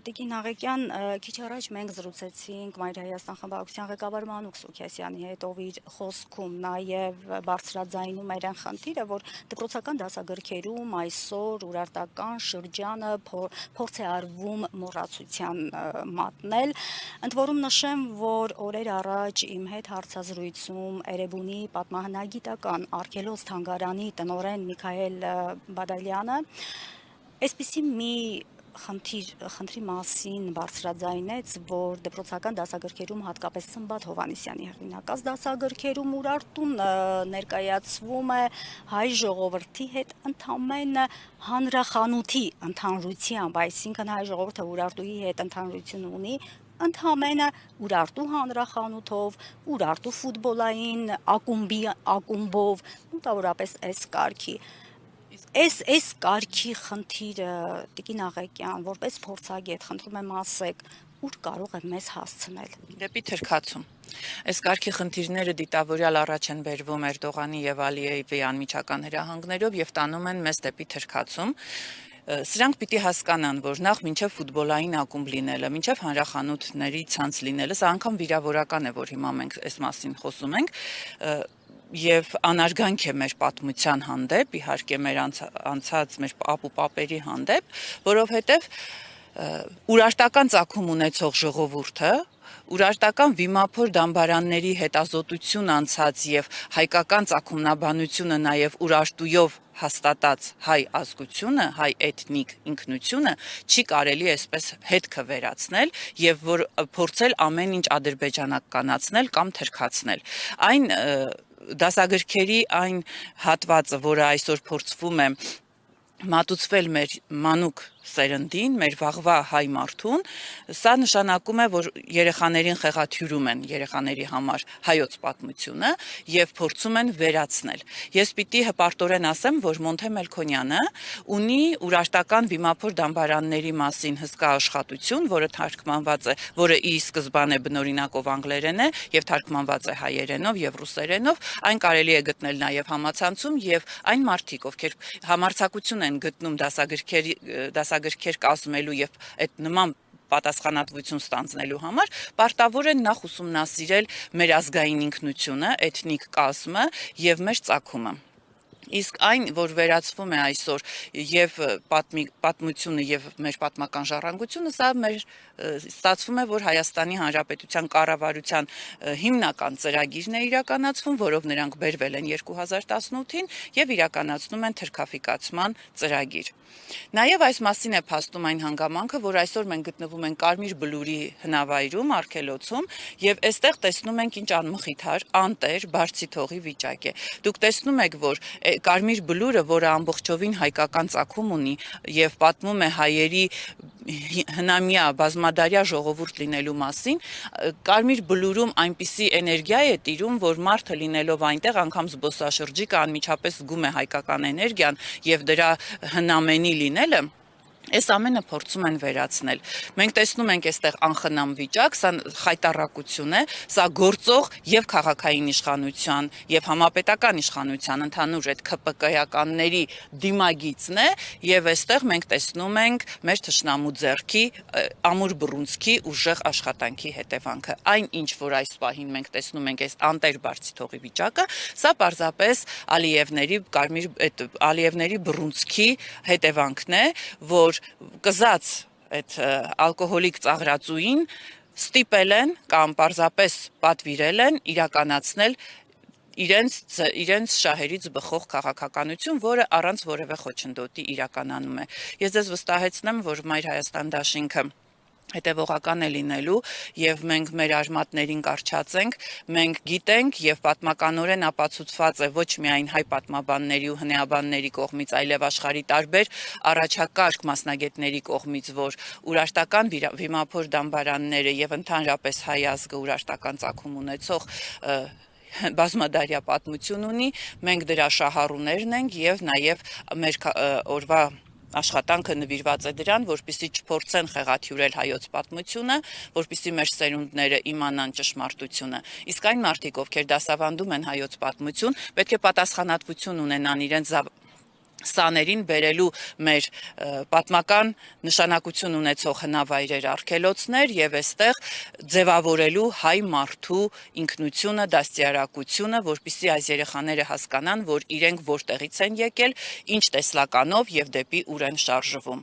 Տիկին Աղեկյան, քիչ առաջ մենք զրուցեցինք Մայր Հայաստան խմբակցության ղեկավար Մանուկ Սուքիասյանի հետ, ով իր խոսքում նաև բարձրաձայնում էր այն խնդիրը, որ դպրոցական դասագրքերում այսօր урարտական շրջանը փորձ է արվում մոռացության մատնել։ Ընդ որում նշեմ, որ օրեր առաջ իմ հետ հարցազրույցում Էրեբունի պատմահնագիտական արգելոց թանգարանի տնօրեն Միքայել Բադալյանը այսպիսի մի խնդրի մասին բարձրաձայնեց, որ դպրոցական դասագրքերում հատկապես Սմբատ Հովհաննիսյանի հեղինակած դասագրքերում Ուրարտուն ներկայացվում է հայ ժողովրդի հետ ընդամենը հանրախանութի ընդհանրությամբ, այսինքն հայ ժողովուրդը Ուրարտուի հետ ընդհանրություն ունի ընդամենը Ուրարտու հանրախանութով, Ուրարտու ֆուտբոլային ակումբով, մոտավորապես այս կարգի։ Այս կարգի խնդիրը, Տիկին Աղեկյան, որպես փորձագետ, խնդրում եմ ասեք, ուր կարող է մեզ հասցնել։ Դեպի թրքացում։ Այս կարգի խնդիրները դիտավորյալ առաջ են բերվում Էրդողանի եւ Ալիևի անմիջական հրահանգներով եւ տանում են մեզ դեպի թրքացում։ Սրանք պիտի հասկանան, որ նախ մինչև ֆուտբոլային ակումբ լինելը, մինչև հանրախանութների ցանց լինելը, սա անգամ վիրավորական է, որ հիմա մենք այս մասին խոսում ենք, եւ անարգանք է մեր պատմության հանդեպ, իհարկե մեր անցած մեր ապուպապերի հանդեպ, որովհետեւ Ուրարտական ծագում ունեցող ժողովուրդը, Ուրարտական վիմափոր դամբարանների հետազոտություն անցած եւ հայկական ծագումնաբանությունը նաեւ Ուրարտույով հաստատած հայ ազգությունը, հայ էթնիկ ինքնությունը չի կարելի այսպես հետքը վերացնել եւ որ փորձել ամեն ինչ ադրբեջանականացնել կամ թրքացնել։ Այն դասագրքերի այն հատվածը, որը այսօր փորձվում է մատուցվել մեր մանուկ սերնդին, մեր վաղվա հայ մարդուն, սա նշանակում է, որ երեխաներին խեղաթյուրում են երեխաների համար հայոց պատմությունը եւ փորձում են վերացնել։ Ես պիտի հպարտորեն ասեմ, որ Մոնթե Մելքոնյանը ունի Ուրարտական վիմափոր դամբարանների մասին հսկա աշխատություն, որը թարգմանված է, որը ի սկզբանե բնօրինակով անգլերեն է եւ թարգմանված է հայերենով եւ ռուսերենով, այն կարելի է գտնել նաեւ համացանցում եւ այն մարդիկ, ովքեր համարձակություն են գտնում դասագրքեր կազմելու եւ այդ նման պատասխանատվություն ստանձնելու համար, պարտավոր են նախ ուսումնասիրել մեր ազգային ինքնությունը, էթնիկ կազմը եւ մեր ծագումը։ Իսկ այն, որ վերացվում է այսօր եւ պատմությունը եւ մեր պատմական ժառանգությունը, սա մեր ստացվում է, որ Հայաստանի Հանրապետության կառավարության հիմնական ծրագիրն է իրականացվում, որով նրանք բերվել են 2018-ին եւ իրականացնում են թրքաֆիկացման ծրագիր։ Նաեւ այս մասին է փաստում այն հանգամանքը, որ այսօր մենք գտնվում ենք Կարմիր Բլուրի հնավայրում, արգելոցում եւ այստեղ տեսնում ենք ինչ անմխիթար, անտեր, բարձիթողի վիճակ է։ Դուք տեսնում եք, որ Կարմիր Բլուրը, որը ամբողջովին հայկական ծագում ունի եւ պատմում է հայերի հնամյա բազմադարյա ժողովուրդ լինելու մասին, Կարմիր Բլուրում այնպիսի էներգիա է տիրում, որ մարդը լինելով այնտեղ անգամ զբոսաշրջիկը անմիջապես զգում է հայկական էներգիան եւ դրա հնամենի լինելը այս ամենը փորձում են վերացնել։ Մենք տեսնում ենք այստեղ անխնամ վիճակ, սա խայտառակություն է, սա գործող եւ քաղաքային իշխանության եւ համապետական իշխանության ընդհանուր այդ ԿՊԿ-ականների դիմագիծն է եւ այստեղ մենք տեսնում ենք մեր թշնամու ձեռքի ամուր բռունցքի ուժեղ աշխատանքի հետևանքը։ Այն ինչ որ այս պահին մենք տեսնում ենք այս անտեր բարձիթողի վիճակը, սա պարզապես Ալիևների բռունցքի հետևանքն է, որ կզած այդ ալկոհոլիկ ծաղրածուին ստիպել են կամ պարզապես պատվիրել են իրականացնել իրենց շահերից բխող քաղաքականություն, որը առանց որևէ խոչընդոտի իրականանում է։ Ես ձեզ վստահեցնեմ, որ Մայր Հայաստան դաշինքը հետևողական է լինելու եւ մենք մեր արմատներին կարճացենք, մենք գիտենք եւ պատմականորեն ապացուցված է ոչ միայն հայ պատմաբանների ու հնեաբանների կողմից, այլև աշխարհի տարբեր առաջակարգ մասնագետների կողմից, որ Ուրարտական վիմափոր դամբարանները եւ ընդհանրապես հայ ազգը Ուրարտական ծագում ունեցող բազմադարյա պատմություն ունի, մենք դրա շահառուներն ենք եւ նաեւ մեր օրվա աշխատանքը նվիրված է դրան, որպեսզի չփորձեն խեղաթյուրել հայոց պատմությունը, որպեսզի մեր սերունդները իմանան ճշմարտությունը։ Իսկ այն մարդիկ, ովքեր դասավանդում են հայոց պատմություն, պետք է պատասխանատվություն ունենան իրենց սաներին բերելու մեր պատմական նշանակություն ունեցող հնավայրեր, արգելոցներ եւ այստեղ ձևավորելու հայ մարդու ինքնությունը, դաստիարակությունը, որպեսզի այս երեխաները հասկանան, որ իրենք որտեղից են եկել, ինչ տեսլականով եւ դեպի ուր են շարժվում։